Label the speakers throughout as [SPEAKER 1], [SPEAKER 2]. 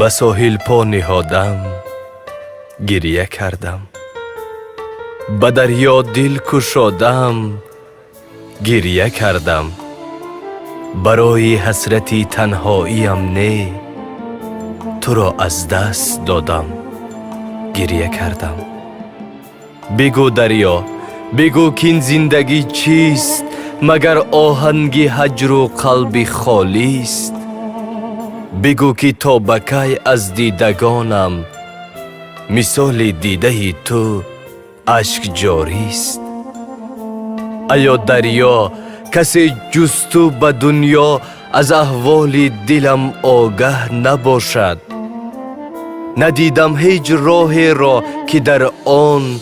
[SPEAKER 1] به ساحل پا نهادم، گریه کردم. به دریا دل کشادم، گریه کردم. برای حسرتی تنهاییم نه، تو را از دست دادم، گریه کردم. بگو دریا، بگو که این زندگی چیست، مگر آهنگ هجر و قلب خالی است؟ بگو که تا به کی از دیدگانم مثال دیده تو اشک جاری است؟ ایا دریا، کسی جز تو به دنیا از احوال دلم آگه نباشد. ندیدم هیچ راهی را که در آن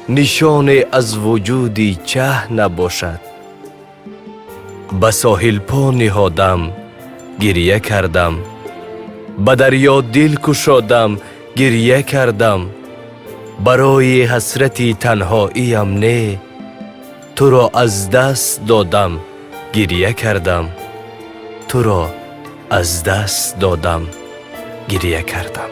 [SPEAKER 1] نشان از وجودی چه نباشد. به ساحل پا نهادم، گریه کردم. به دریا دل کشادم، گریه کردم. برای حسرتی تنهاییم نه، تو را از دست دادم، گریه کردم. تو را از دست دادم، گریه کردم.